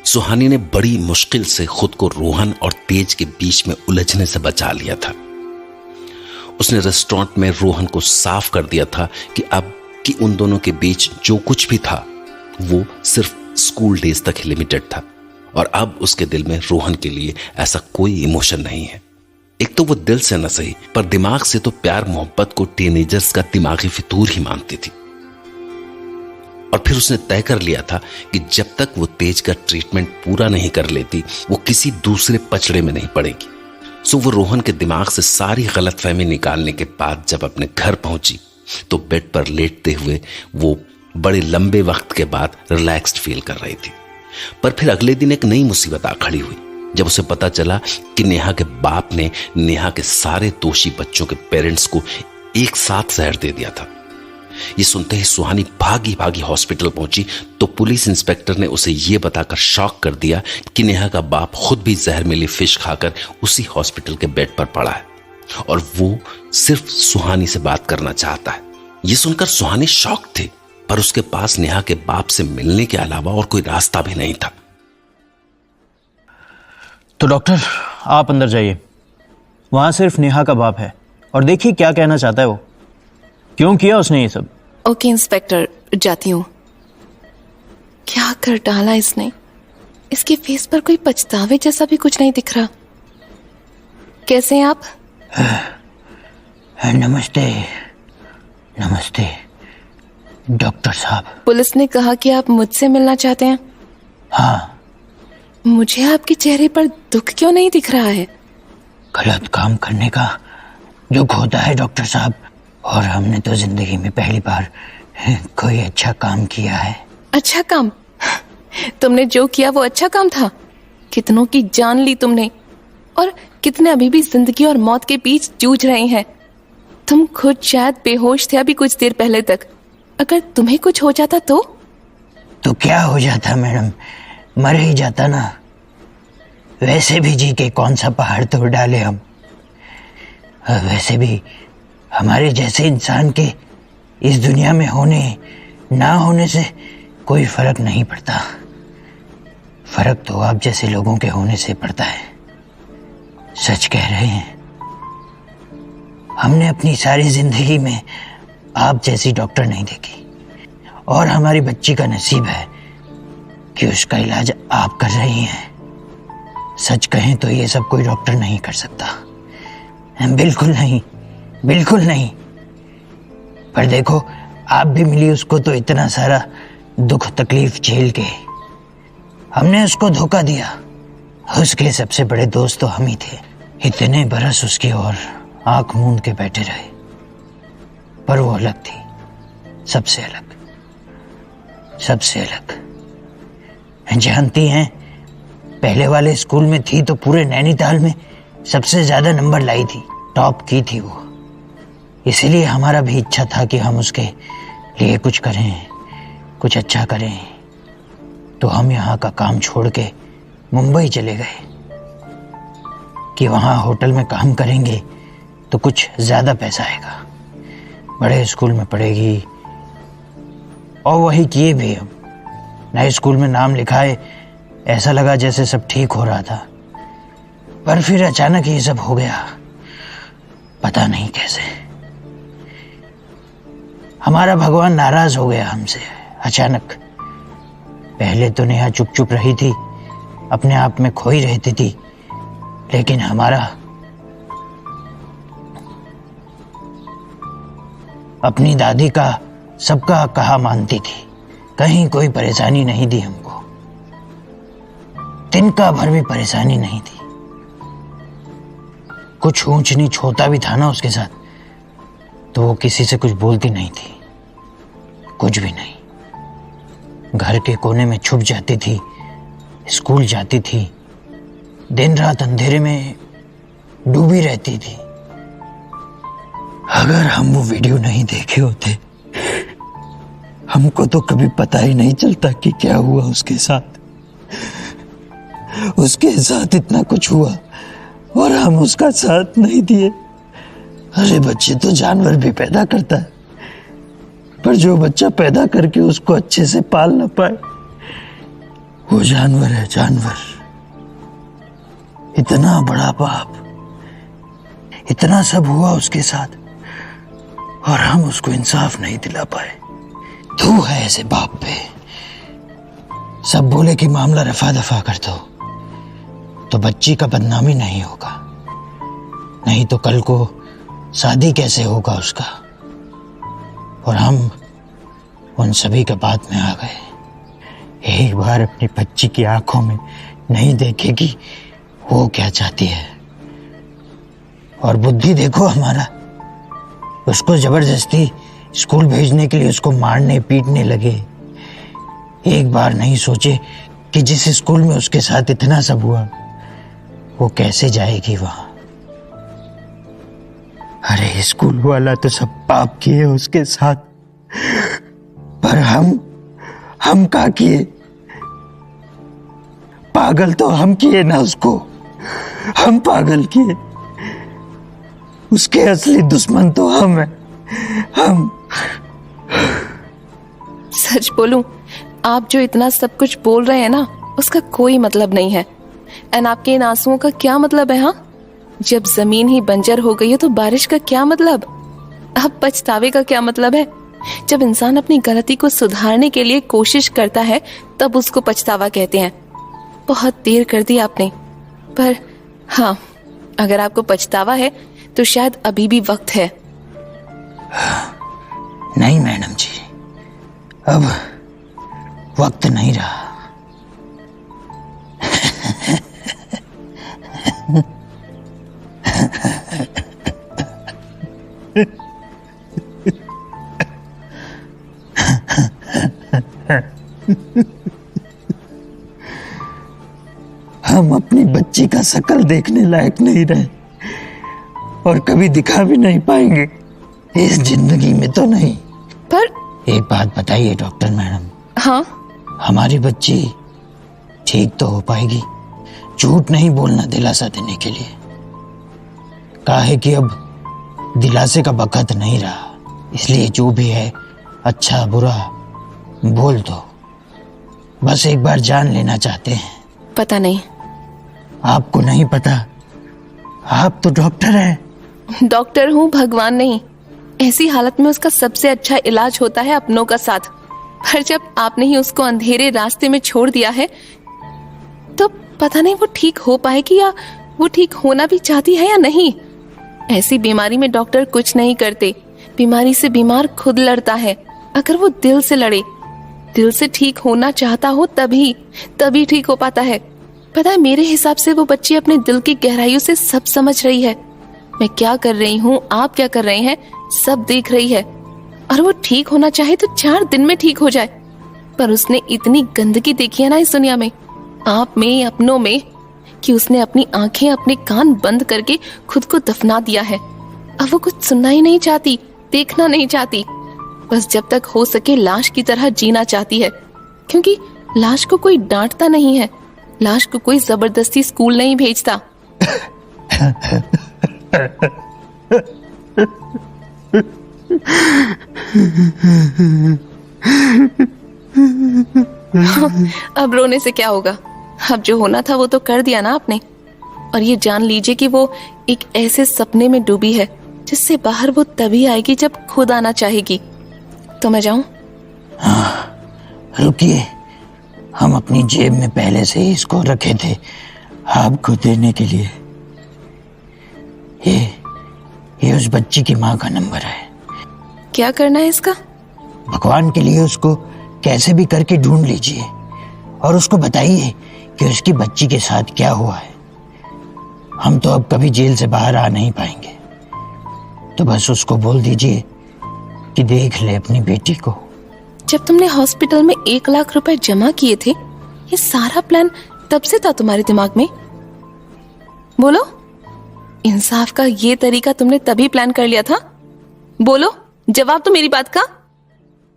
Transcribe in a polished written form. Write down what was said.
सुहानी ने बड़ी मुश्किल से खुद को रोहन और तेज के बीच में उलझने से बचा लिया था। उसने रेस्टोरेंट में रोहन को साफ कर दिया था कि उन दोनों के बीच जो कुछ भी था वो सिर्फ स्कूल डेज तक ही लिमिटेड था और अब उसके दिल में रोहन के लिए ऐसा कोई इमोशन नहीं है। एक तो वो दिल से न सही पर दिमाग से तो प्यार मोहब्बत को टीनेजर्स का दिमागी फितूर ही मानती थी। और फिर उसने तय कर लिया था कि जब तक वो तेज का ट्रीटमेंट पूरा नहीं कर लेती वो किसी दूसरे पचड़े में नहीं पड़ेगी। सो वो रोहन के दिमाग से सारी गलतफहमी निकालने के बाद जब अपने घर पहुंची तो बेड पर लेटते हुए वो बड़े लंबे वक्त के बाद रिलैक्स्ड फील कर रही थी। पर फिर अगले दिन एक नई मुसीबत आ खड़ी हुई जब उसे पता चला कि नेहा के बाप ने नेहा के सारे दोषी बच्चों के पेरेंट्स को एक साथ जहर दे दिया था। ये सुनते ही सुहानी भागी भागी हॉस्पिटल पहुंची तो पुलिस इंस्पेक्टर ने उसे ये बताकर शॉक कर दिया कि नेहा का बाप खुद भी जहर मिली फिश खाकर उसी हॉस्पिटल के बेड पर पड़ा है और वो सिर्फ सुहानी से बात करना चाहता है। ये सुनकर सुहानी शॉक थी पर उसके पास नेहा के बाप से मिलने के अलावा और कोई रास्ता भी नहीं था। तो डॉक्टर आप अंदर जाइए, वहां सिर्फ नेहा का बाप है और देखिए क्या कहना चाहता है वो, क्यों किया उसने ये सब। ओके इंस्पेक्टर, जाती हूँ। क्या कर डाला इसने, इसके फेस पर कोई पछतावे जैसा भी कुछ नहीं दिख रहा। कैसे हैं आप? नमस्ते नमस्ते डॉक्टर साहब। पुलिस ने कहा कि आप मुझसे मिलना चाहते हैं। हाँ। मुझे आपके चेहरे पर दुख क्यों नहीं दिख रहा है? गलत काम करने का दुख होता है डॉक्टर साहब, और हमने तो जिंदगी में पहली बार कोई अच्छा काम किया है। अच्छा काम? तुमने जो किया वो अच्छा काम था? कितनों की जान ली तुमने और कितने अभी भी जिंदगी और मौत के बीच जूझ रहे हैं। तुम खुद शायद बेहोश थे अभी कुछ देर पहले तक। अगर तुम्हें कुछ हो जाता तो क्या हो जाता मैडम, मर ही जाता ना। वैसे भी जी के कौन सा पहाड़ तोड़ डाले हम। वैसे भी हमारे जैसे इंसान के इस दुनिया में होने ना होने से कोई फर्क नहीं पड़ता। फर्क तो आप जैसे लोगों के होने से पड़ता है। सच कह रहे हैं, हमने अपनी सारी जिंदगी में आप जैसी डॉक्टर नहीं देखी और हमारी बच्ची का नसीब है कि उसका इलाज आप कर रही हैं। सच कहें तो ये सब कोई डॉक्टर नहीं कर सकता। बिल्कुल नहीं, बिल्कुल नहीं। पर देखो, आप भी मिली उसको तो इतना सारा दुख तकलीफ झेल के। हमने उसको धोखा दिया। उसके सबसे बड़े दोस्त तो हम ही थे। इतने बरस उसकी ओर आंख मूंद के बैठे रहे, पर वो अलग थी, सबसे अलग, सबसे अलग। जानती हैं, पहले वाले स्कूल में थी तो पूरे नैनीताल में सबसे ज्यादा नंबर लाई थी, टॉप की थी वो। इसीलिए हमारा भी इच्छा था कि हम उसके लिए कुछ करें, कुछ अच्छा करें। तो हम यहाँ का काम छोड़ के मुंबई चले गए कि वहाँ होटल में काम करेंगे तो कुछ ज्यादा पैसा आएगा, बड़े स्कूल में पढ़ेगी। और वही किए भी हम। नए स्कूल में नाम लिखाए, ऐसा लगा जैसे सब ठीक हो रहा था, पर फिर अचानक ये सब हो गया, पता नहीं कैसे। हमारा भगवान नाराज हो गया हमसे अचानक। पहले तो नेहा चुप चुप रही थी, अपने आप में खोई रहती थी, लेकिन हमारा अपनी दादी का सबका कहा मानती थी, कहीं कोई परेशानी नहीं दी हमको, तिनका भर भी परेशानी नहीं थी। कुछ ऊंच नीच होता भी था ना उसके साथ, तो वो किसी से कुछ बोलती नहीं थी, कुछ भी नहीं। घर के कोने में छुप जाती थी, स्कूल जाती थी, दिन रात अंधेरे में डूबी रहती थी। अगर हम वो वीडियो नहीं देखे होते, हमको तो कभी पता ही नहीं चलता कि क्या हुआ उसके साथ। उसके साथ इतना कुछ हुआ और हम उसका साथ नहीं दिए। अरे बच्चे तो जानवर भी पैदा करता है, पर जो बच्चा पैदा करके उसको अच्छे से पाल ना पाए, वो जानवर है, जानवर। इतना बड़ा पाप, इतना सब हुआ उसके साथ और हम उसको इंसाफ नहीं दिला पाए। तू है ऐसे बाप पे। सब बोले कि मामला रफा दफा कर दो तो बच्ची का बदनामी नहीं होगा, नहीं तो कल को शादी कैसे होगा उसका। और हम उन सभी के बात में आ गए। एक बार अपनी बच्ची की आंखों में नहीं देखेगी वो क्या चाहती है। और बुद्धि देखो हमारा, उसको जबरदस्ती स्कूल भेजने के लिए उसको मारने पीटने लगे। एक बार नहीं सोचे कि जिस स्कूल में उसके साथ इतना सब हुआ वो कैसे जाएगी वहां। अरे स्कूल वाला तो सब पाप किए उसके साथ, पर हम क्या किए? पागल तो हम किए ना उसको, हम पागल किए। उसके असली दुश्मन तो हम हैं, हम। सच बोलूं, आप जो इतना सब कुछ बोल रहे हैं ना, उसका कोई मतलब नहीं है। एंड आपके इन आंसुओं का क्या मतलब है? हाँ, जब जमीन ही बंजर हो गई है तो बारिश का क्या मतलब? अब पछतावे का क्या मतलब है? जब इंसान अपनी गलती को सुधारने के लिए कोशिश करता है तब उसको पछतावा कहते हैं। बहुत देर कर दी आपने, पर हाँ, अगर आपको पछतावा है तो शायद अभी भी वक्त है। नहीं मैडम जी, अब वक्त नहीं रहा। हम अपनी बच्ची का शकल देखने लायक नहीं रहे और कभी दिखा भी नहीं पाएंगे इस जिंदगी में तो नहीं। पर एक बात बताइए डॉक्टर मैडम, हाँ, हमारी बच्ची ठीक तो हो पाएगी? झूठ नहीं बोलना दिलासा देने के लिए। कहा है कि अब दिलासे का वक्त नहीं रहा, इसलिए जो भी है अच्छा बुरा बोल दो। बस एक बार जान लेना चाहते हैं। पता नहीं। आपको नहीं पता? आप तो डॉक्टर हैं। डॉक्टर हूँ, भगवान नहीं। ऐसी हालत में उसका सबसे अच्छा इलाज होता है अपनों का साथ। पर जब आपने ही उसको अंधेरे रास्ते में छोड़ दिया है तो पता नहीं वो ठीक हो पाएगी या वो ठीक होना भी चाहती है या नहीं। ऐसी बीमारी में डॉक्टर कुछ नहीं करते, बीमारी से बीमार खुद लड़ता है। अगर वो दिल से लड़े, दिल से ठीक होना चाहता हो तभी ठीक हो पाता है। पता है, मेरे हिसाब से वो बच्ची अपने दिल की गहराइयों से सब समझ रही है। मैं क्या कर रही हूँ, आप क्या कर रहे हैं, सब देख रही है। और वो ठीक होना चाहे तो 4 दिन में ठीक हो जाए। पर उसने इतनी गंदगी देखी है ना इस दुनिया में, आप में, अपनों में, कि उसने अपनी आंखें, अपने कान बंद करके खुद को दफना दिया है। अब वो कुछ सुनना ही नहीं चाहती, देखना नहीं चाहती। बस जब तक हो सके लाश की तरह जीना चाहती है, क्योंकि लाश को कोई डांटता नहीं है, लाश को कोई जबरदस्ती स्कूल नहीं भेजता। अब रोने से क्या होगा? अब जो होना था वो तो कर दिया ना आपने। और ये जान लीजिए कि वो एक ऐसे सपने में डूबी है जिससे बाहर वो तभी आएगी जब खुद आना चाहेगी। तो मैं जाऊं? हाँ, रुकिए। हम अपनी जेब में पहले से ही इसको रखे थे आपको देने के लिए। ये उस बच्ची की माँ का नंबर है। क्या करना है इसका? भगवान के लिए उसको कैसे भी करके ढूंढ लीजिए और उसको बताइए कि उसकी बच्ची के साथ क्या हुआ है। हम तो अब कभी जेल से बाहर आ नहीं पाएंगे, तो बस उसको बोल दीजिए कि देख ले अपनी बेटी को। जब तुमने हॉस्पिटल में 1 लाख रुपए जमा किए थे, ये सारा प्लान तब से था तुम्हारे दिमाग में? बोलो, इंसाफ का ये तरीका तुमने तभी प्लान कर लिया था? बोलो, जवाब तो मेरी बात का।